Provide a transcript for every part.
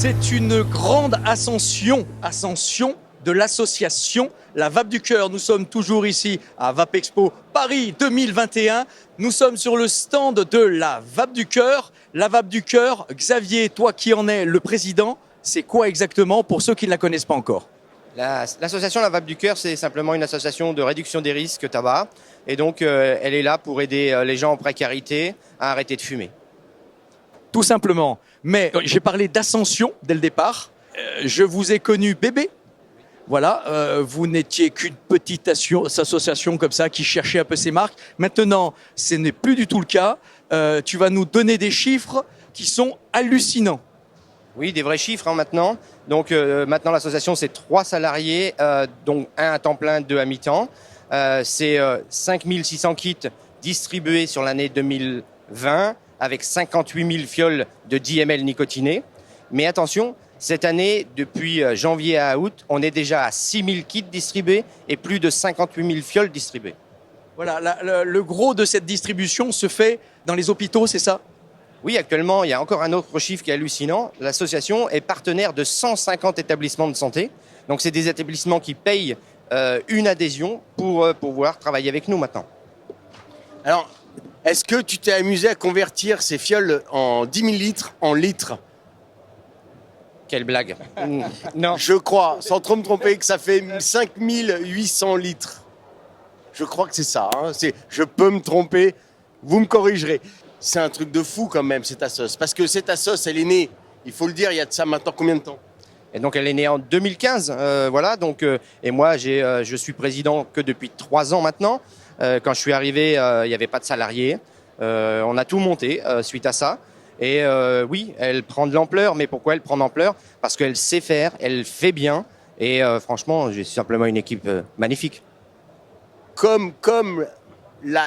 C'est une grande ascension de l'association La Vape du Cœur. Nous sommes toujours ici à Vapexpo Paris 2021. Nous sommes sur le stand de La Vape du Cœur. La Vape du Cœur, Xavier, toi qui en es le président, c'est quoi exactement pour ceux qui ne la connaissent pas encore ? L'association La Vape du Cœur, c'est simplement une association de réduction des risques tabac. Et donc, elle est là pour aider les gens en précarité à arrêter de fumer. Tout simplement. Mais j'ai parlé d'ascension dès le départ. Je vous ai connu bébé. Voilà, vous n'étiez qu'une petite association comme ça qui cherchait un peu ses marques. Maintenant, ce n'est plus du tout le cas. Tu vas nous donner des chiffres qui sont hallucinants. Oui, des vrais chiffres maintenant. Donc maintenant, l'association, c'est 3 salariés, dont 1 à temps plein, 2 à mi-temps. C'est 5600 kits distribués sur l'année 2020 avec 58 000 fioles de 10 ml nicotinés. Mais attention, cette année, depuis janvier à août, on est déjà à 6 000 kits distribués et plus de 58 000 fioles distribuées. Voilà, le gros de cette distribution se fait dans les hôpitaux, c'est ça ? Oui, actuellement, il y a encore un autre chiffre qui est hallucinant. L'association est partenaire de 150 établissements de santé. Donc, c'est des établissements qui payent une adhésion pour pouvoir travailler avec nous maintenant. Alors, est-ce que tu t'es amusé à convertir ces fioles en 10 000 litres en litres ? Quelle blague. Non. Je crois, sans trop me tromper, que ça fait 5 800 litres. Je crois que c'est ça. Je peux me tromper, vous me corrigerez. C'est un truc de fou quand même, cette assoce. Parce que cette assoce, elle est née, il faut le dire, il y a de ça maintenant combien de temps ? Et donc, elle est née en 2015. Voilà. Donc, et moi, je suis président que depuis 3 ans maintenant. Quand je suis arrivé, il n'y avait pas de salariés. On a tout monté suite à ça. Et oui, elle prend de l'ampleur. Mais pourquoi elle prend de l'ampleur ? Parce qu'elle sait faire, elle fait bien. Et franchement, j'ai simplement une équipe magnifique. Comme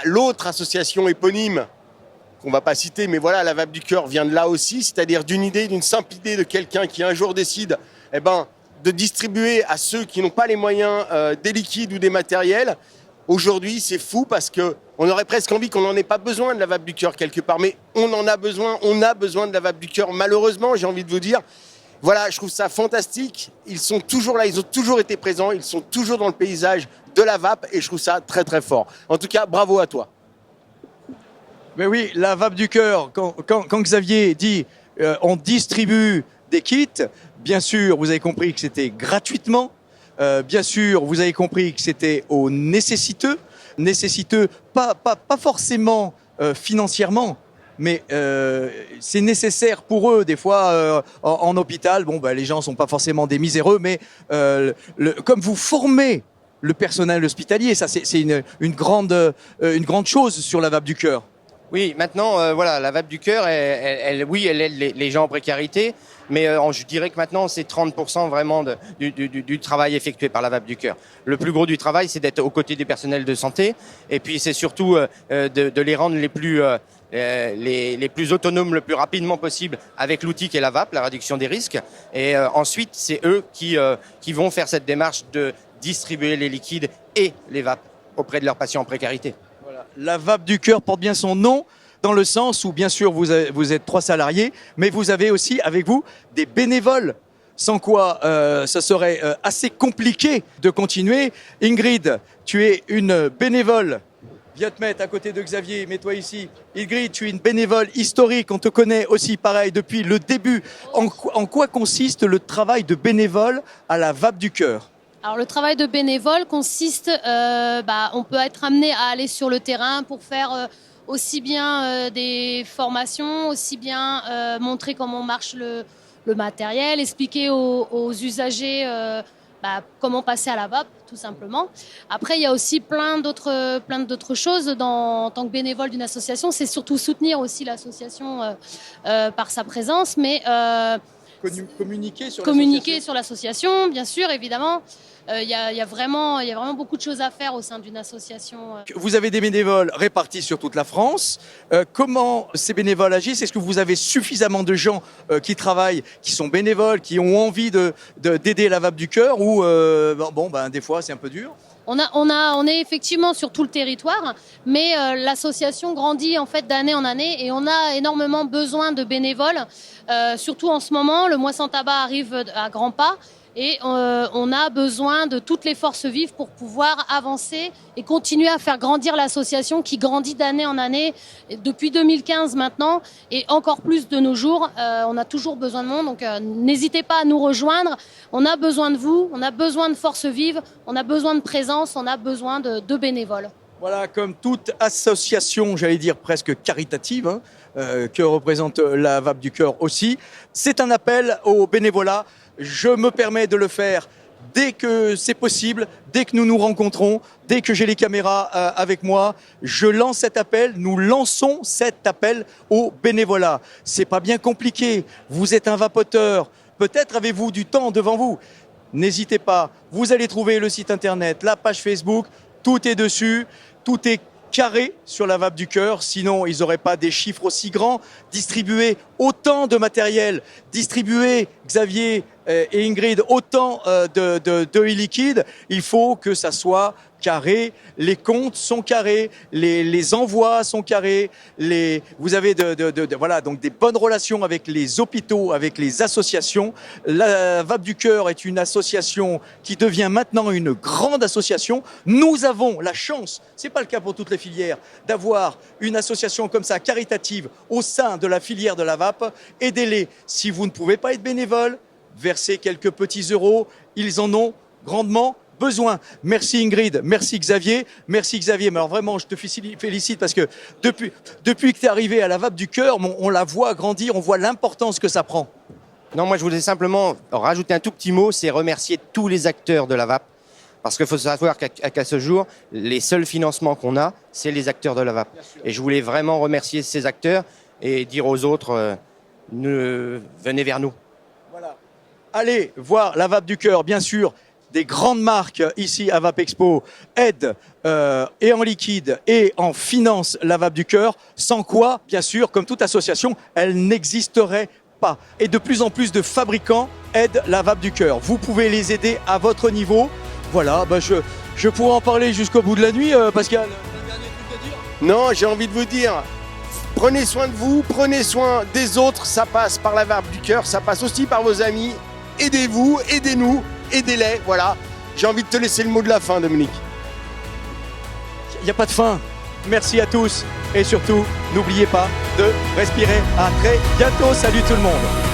l'autre association éponyme, qu'on ne va pas citer, mais voilà, la Vape du Cœur vient de là aussi, c'est-à-dire d'une simple idée de quelqu'un qui un jour décide de distribuer à ceux qui n'ont pas les moyens des liquides ou des matériels. Aujourd'hui, c'est fou parce qu'on aurait presque envie qu'on n'en ait pas besoin de la Vape du Cœur quelque part, mais on en a besoin, on a besoin de la Vape du Cœur. Malheureusement, j'ai envie de vous dire, voilà, je trouve ça fantastique. Ils sont toujours là, ils ont toujours été présents, ils sont toujours dans le paysage de la vape et je trouve ça très très fort. En tout cas, bravo à toi. Mais oui, la Vape du Cœur, quand Xavier dit on distribue des kits, bien sûr, vous avez compris que c'était gratuitement. Bien sûr, vous avez compris que c'était aux nécessiteux, pas forcément financièrement, mais c'est nécessaire pour eux. Des fois, en hôpital, les gens sont pas forcément des miséreux, mais comme vous formez le personnel hospitalier, ça c'est une grande chose sur la Vape du Cœur. Oui, maintenant, voilà, la Vape du Cœur, elle aide les gens en précarité, mais je dirais que maintenant, c'est 30% vraiment du travail effectué par la Vape du Cœur. Le plus gros du travail, c'est d'être aux côtés des personnels de santé, et puis c'est surtout de les rendre les plus autonomes le plus rapidement possible avec l'outil qu'est la vape, la réduction des risques. Et ensuite, c'est eux qui vont faire cette démarche de distribuer les liquides et les vapes auprès de leurs patients en précarité. La Vape du Cœur porte bien son nom dans le sens où, bien sûr, vous êtes 3 salariés, mais vous avez aussi avec vous des bénévoles, sans quoi ça serait assez compliqué de continuer. Ingrid, tu es une bénévole. Viens te mettre à côté de Xavier, mets-toi ici. Ingrid, tu es une bénévole historique, on te connaît aussi pareil depuis le début. En quoi consiste le travail de bénévole à la Vape du Cœur ? Alors le travail de bénévole consiste, on peut être amené à aller sur le terrain pour faire aussi bien des formations, aussi bien montrer comment marche le matériel, expliquer aux usagers comment passer à la vape, tout simplement. Après, il y a aussi plein d'autres choses en tant que bénévole d'une association. C'est surtout soutenir aussi l'association par sa présence, mais communiquer sur l'association, bien sûr, évidemment. il y a vraiment beaucoup de choses à faire au sein d'une association. Vous avez des bénévoles répartis sur toute la France. Comment ces bénévoles agissent? Est-ce que vous avez suffisamment de gens qui travaillent, qui sont bénévoles, qui ont envie d'aider la VAP du Cœur ou des fois c'est un peu dur? On est effectivement sur tout le territoire, mais l'association grandit en fait d'année en année et on a énormément besoin de bénévoles. Surtout en ce moment, le mois sans tabac arrive à grands pas et on a besoin de toutes les forces vives pour pouvoir avancer et continuer à faire grandir l'association qui grandit d'année en année depuis 2015 maintenant et encore plus de nos jours. On a toujours besoin de monde, donc n'hésitez pas à nous rejoindre. On a besoin de vous, on a besoin de forces vives, on a besoin de présence, on a besoin de bénévoles. Voilà, comme toute association, j'allais dire presque caritative, que représente la VAP du Cœur aussi, c'est un appel au bénévolat. Je me permets de le faire dès que c'est possible, dès que nous nous rencontrons, dès que j'ai les caméras avec moi. Je lance cet appel, nous lançons cet appel au bénévolat. C'est pas bien compliqué, vous êtes un vapoteur, peut-être avez-vous du temps devant vous. N'hésitez pas, vous allez trouver le site internet, la page Facebook, tout est dessus, tout est carré sur la VAP du Cœur, sinon ils n'auraient pas des chiffres aussi grands, distribuer autant de matériel, distribuer, Xavier et Ingrid, autant de e-liquide, il faut que ça soit carré, les comptes sont carrés, les envois sont carrés, vous avez donc des bonnes relations avec les hôpitaux, avec les associations. La VAP du Cœur est une association qui devient maintenant une grande association. Nous avons la chance, c'est pas le cas pour toutes les filières, d'avoir une association comme ça caritative au sein de la filière de la VAP. Aidez-les. Si vous ne pouvez pas être bénévole, versez quelques petits euros, ils en ont grandement besoin. Merci Ingrid, merci Xavier. Merci Xavier, mais alors vraiment je te félicite parce que depuis que tu es arrivé à la VAP du Cœur, on la voit grandir, on voit l'importance que ça prend. Non, moi je voulais simplement rajouter un tout petit mot, c'est remercier tous les acteurs de la VAP. Parce qu'il faut savoir qu'à ce jour, les seuls financements qu'on a, c'est les acteurs de la VAP. Et je voulais vraiment remercier ces acteurs et dire aux autres, venez vers nous. Voilà. Allez voir la VAP du Cœur, bien sûr. Des grandes marques ici à VAP Expo aident et en liquide et en finance la VAP du Cœur, sans quoi, bien sûr, comme toute association, elle n'existerait pas. Et de plus en plus de fabricants aident la VAP du Cœur. Vous pouvez les aider à votre niveau. Voilà, je pourrais en parler jusqu'au bout de la nuit, Pascal. Un dernier truc à dire ? Non, j'ai envie de vous dire, prenez soin de vous, prenez soin des autres, ça passe par la VAP du Cœur, ça passe aussi par vos amis. Aidez-vous, aidez-nous, aidez-les, voilà. J'ai envie de te laisser le mot de la fin, Dominique. Il n'y a pas de fin. Merci à tous et surtout, n'oubliez pas de respirer. À très bientôt. Salut tout le monde.